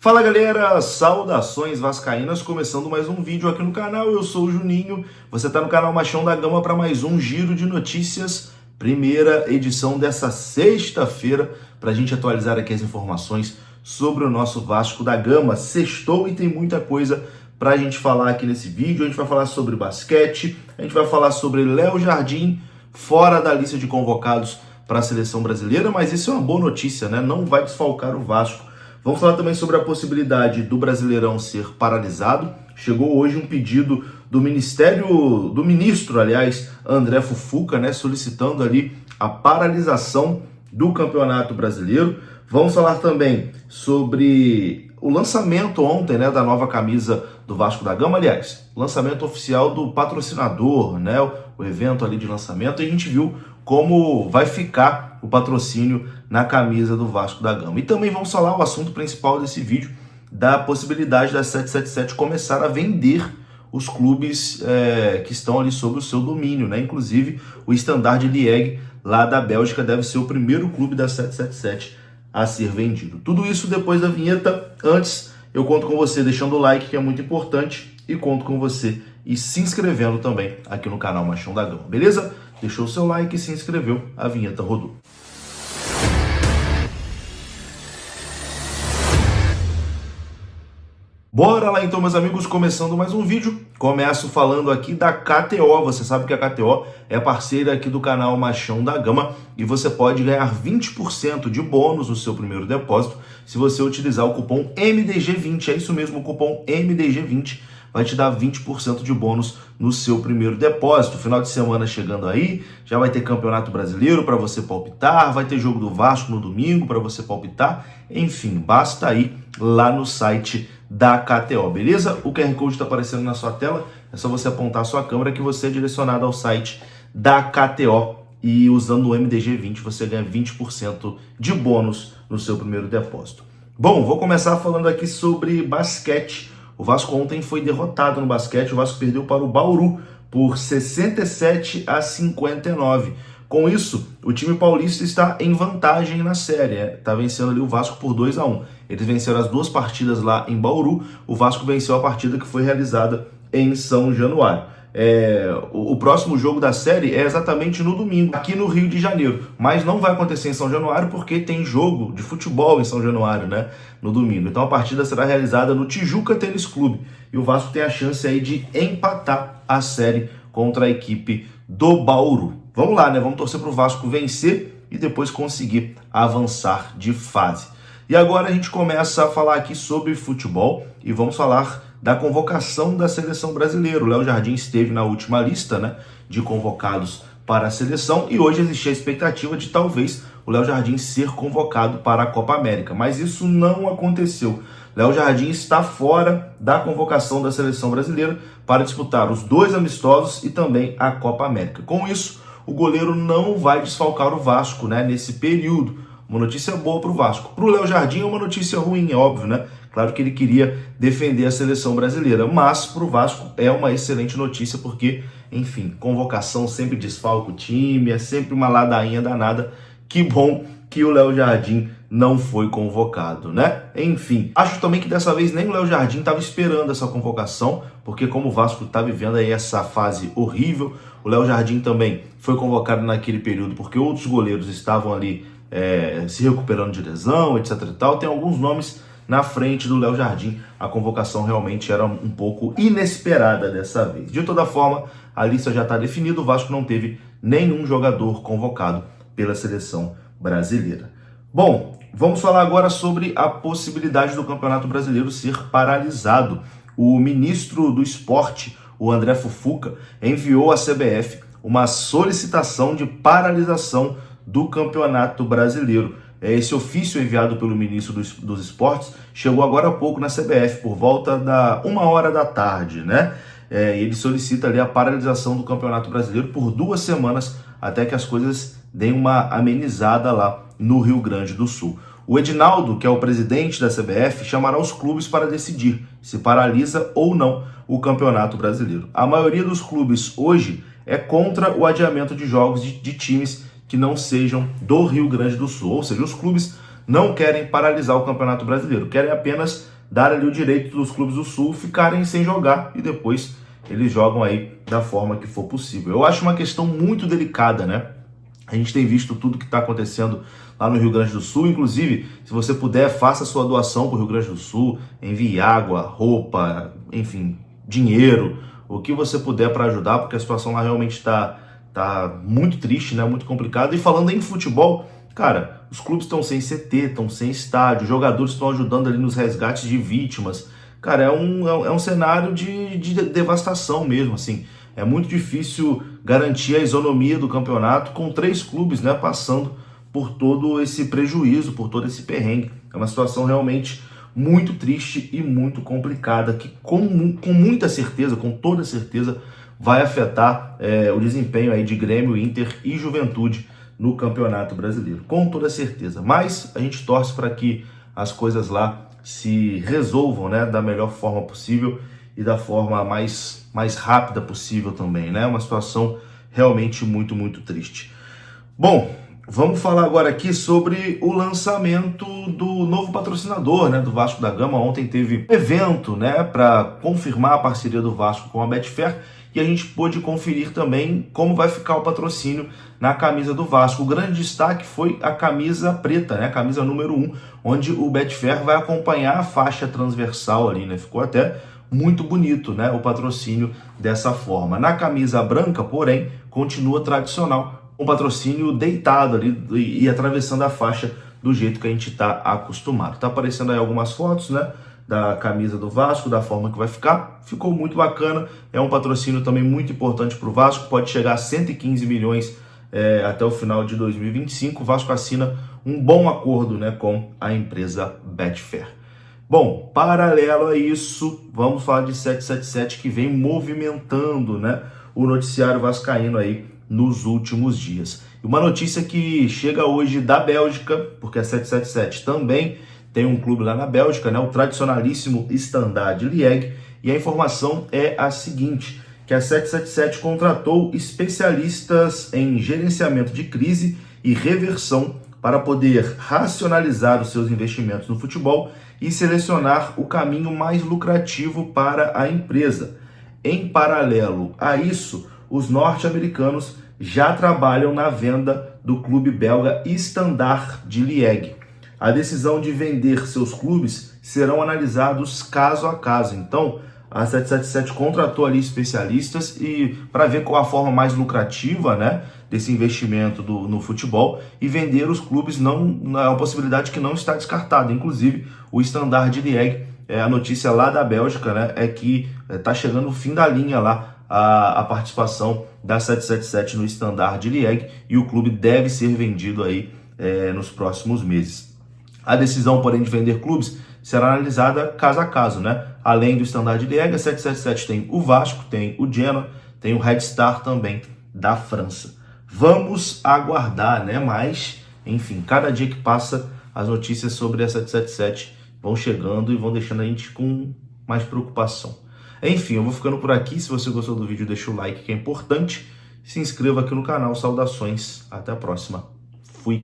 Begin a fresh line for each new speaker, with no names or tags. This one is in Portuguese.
Fala galera, saudações vascaínas, começando mais um vídeo aqui no canal, eu sou o Juninho, você está no canal Machão da Gama para mais um giro de notícias, primeira edição dessa sexta-feira, para a gente atualizar aqui as informações sobre o nosso Vasco da Gama. Sextou e tem muita coisa para a gente falar aqui nesse vídeo. A gente vai falar sobre basquete, a gente vai falar sobre Léo Jardim, fora da lista de convocados para a seleção brasileira, mas isso é uma boa notícia, né? Não vai desfalcar o Vasco. Vamos falar também sobre a possibilidade do Brasileirão ser paralisado. Chegou hoje um pedido do ministro, André Fufuca, né, solicitando ali a paralisação do Campeonato Brasileiro. Vamos falar também sobre o lançamento ontem, né, da nova camisa do Vasco da Gama, lançamento oficial do patrocinador, né, o evento ali de lançamento, e a gente viu como vai ficar o patrocínio na camisa do Vasco da Gama. E também vamos falar o assunto principal desse vídeo, da possibilidade da 777 começar a vender os clubes que estão ali sob o seu domínio, né? Inclusive o Standard Liège lá da Bélgica deve ser o primeiro clube da 777 a ser vendido. Tudo isso depois da vinheta. Antes, eu conto com você deixando o like, que é muito importante, e conto com você e se inscrevendo também aqui no canal Machão da Gama, beleza? Deixou o seu like e se inscreveu, a vinheta rodou. Bora lá então, meus amigos, começando mais um vídeo. Começo falando aqui da KTO. Você sabe que a KTO é parceira aqui do canal Machão da Gama e você pode ganhar 20% de bônus no seu primeiro depósito se você utilizar o cupom MDG20. É isso mesmo, o cupom MDG20 vai te dar 20% de bônus no seu primeiro depósito. Final de semana chegando aí, já vai ter Campeonato Brasileiro para você palpitar, vai ter jogo do Vasco no domingo para você palpitar. Enfim, basta ir lá no site da KTO, beleza? O QR Code está aparecendo na sua tela, é só você apontar a sua câmera que você é direcionado ao site da KTO e usando o MDG20 você ganha 20% de bônus no seu primeiro depósito. Bom, vou começar falando aqui sobre basquete. O Vasco ontem foi derrotado no basquete, o Vasco perdeu para o Bauru por 67-59. Com isso, o time paulista está em vantagem na série, está vencendo ali o Vasco por 2-1. Eles venceram as duas partidas lá em Bauru, o Vasco venceu a partida que foi realizada em São Januário. O próximo jogo da série é exatamente no domingo, aqui no Rio de Janeiro, mas não vai acontecer em São Januário porque tem jogo de futebol em São Januário, né, no domingo. Então a partida será realizada no Tijuca Tênis Clube e o Vasco tem a chance aí de empatar a série contra a equipe do Bauru. Vamos lá, né, vamos torcer para o Vasco vencer e depois conseguir avançar de fase. E agora a gente começa a falar aqui sobre futebol e vamos falar da convocação da seleção brasileira. O Léo Jardim esteve na última lista, né, de convocados para a seleção e hoje existia a expectativa de talvez o Léo Jardim ser convocado para a Copa América, mas isso não aconteceu. Léo Jardim está fora da convocação da seleção brasileira para disputar os dois amistosos e também a Copa América. Com isso, o goleiro não vai desfalcar o Vasco, né, nesse período. Uma notícia boa para o Vasco. Para o Léo Jardim é uma notícia ruim, é óbvio, né? Claro que ele queria defender a seleção brasileira, mas para o Vasco é uma excelente notícia porque, enfim, convocação sempre desfalca o time, é sempre uma ladainha danada. Que bom que o Léo Jardim não foi convocado, né? Enfim, acho também que dessa vez nem o Léo Jardim estava esperando essa convocação, porque como o Vasco está vivendo aí essa fase horrível, o Léo Jardim também foi convocado naquele período porque outros goleiros estavam ali se recuperando de lesão, etc e tal. Tem alguns nomes na frente do Léo Jardim. A convocação realmente era um pouco inesperada dessa vez. De toda forma, a lista já está definida. O Vasco não teve nenhum jogador convocado pela seleção brasileira. Bom, vamos falar agora sobre a possibilidade do Campeonato Brasileiro ser paralisado. O ministro do Esporte, o André Fufuca, enviou à CBF uma solicitação de paralisação do Campeonato Brasileiro. Esse ofício enviado pelo ministro dos Esportes chegou agora há pouco na CBF, por volta da 1h da tarde, né? Ele solicita ali a paralisação do Campeonato Brasileiro por 2 semanas, até que as coisas deem uma amenizada lá no Rio Grande do Sul. O Edinaldo, que é o presidente da CBF, chamará os clubes para decidir se paralisa ou não o Campeonato Brasileiro. A maioria dos clubes hoje é contra o adiamento de jogos de times que não sejam do Rio Grande do Sul, ou seja, os clubes não querem paralisar o Campeonato Brasileiro, querem apenas dar ali o direito dos clubes do Sul ficarem sem jogar e depois eles jogam aí da forma que for possível. Eu acho uma questão muito delicada, né? A gente tem visto tudo que está acontecendo lá no Rio Grande do Sul. Inclusive, se você puder, faça sua doação para o Rio Grande do Sul, envie água, roupa, enfim, dinheiro, o que você puder para ajudar, porque a situação lá realmente tá muito triste, né? Muito complicada. E falando em futebol, cara, os clubes estão sem CT, estão sem estádio, os jogadores estão ajudando ali nos resgates de vítimas. Cara, é um cenário de devastação mesmo, assim. É muito difícil garantir a isonomia do campeonato com 3 clubes, né, passando por todo esse prejuízo, por todo esse perrengue. É uma situação realmente muito triste e muito complicada, que com muita certeza, com toda certeza, vai afetar o desempenho aí de Grêmio, Inter e Juventude no Campeonato Brasileiro, com toda certeza. Mas a gente torce para que as coisas lá se resolvam, né, da melhor forma possível e da forma mais rápida possível também, né? Uma situação realmente muito, muito triste. Bom, vamos falar agora aqui sobre o lançamento do novo patrocinador, né, do Vasco da Gama. Ontem teve um evento, né, para confirmar a parceria do Vasco com a Betfair e a gente pôde conferir também como vai ficar o patrocínio na camisa do Vasco. O grande destaque foi a camisa preta, né, a camisa número 1, onde o Betfair vai acompanhar a faixa transversal ali, né? Ficou até muito bonito, né, o patrocínio dessa forma. Na camisa branca, porém, continua tradicional, um patrocínio deitado ali e atravessando a faixa do jeito que a gente está acostumado. Tá aparecendo aí algumas fotos, né, da camisa do Vasco, da forma que vai ficar. Ficou muito bacana, é um patrocínio também muito importante para o Vasco, pode chegar a 115 milhões até o final de 2025. O Vasco assina um bom acordo, né, com a empresa Betfair. Bom, paralelo a isso, vamos falar de 777 que vem movimentando, né, o noticiário vascaíno aí nos últimos dias. E uma notícia que chega hoje da Bélgica, porque a 777 também tem um clube lá na Bélgica, né, o tradicionalíssimo Standard Liège, e a informação é a seguinte, que a 777 contratou especialistas em gerenciamento de crise e reversão para poder racionalizar os seus investimentos no futebol e selecionar o caminho mais lucrativo para a empresa. Em paralelo a isso, os norte-americanos já trabalham na venda do clube belga Standard de Liège. A decisão de vender seus clubes serão analisados caso a caso. Então, a 777 contratou ali especialistas e para ver qual a forma mais lucrativa, né, desse investimento no futebol, e vender os clubes não é uma possibilidade que não está descartada. Inclusive, o Standard de Liège, a notícia lá da Bélgica, né, é que está chegando o fim da linha lá a participação da 777 no Standard de Liège e o clube deve ser vendido aí nos próximos meses. A decisão, porém, de vender clubes será analisada caso a caso, né? Além do Standard de Liège, a 777 tem o Vasco, tem o Genoa, tem o Red Star também da França. Vamos aguardar, né? Mas, enfim, cada dia que passa, as notícias sobre a 777 vão chegando e vão deixando a gente com mais preocupação. Enfim, eu vou ficando por aqui. Se você gostou do vídeo, deixa o like, que é importante. Se inscreva aqui no canal. Saudações. Até a próxima.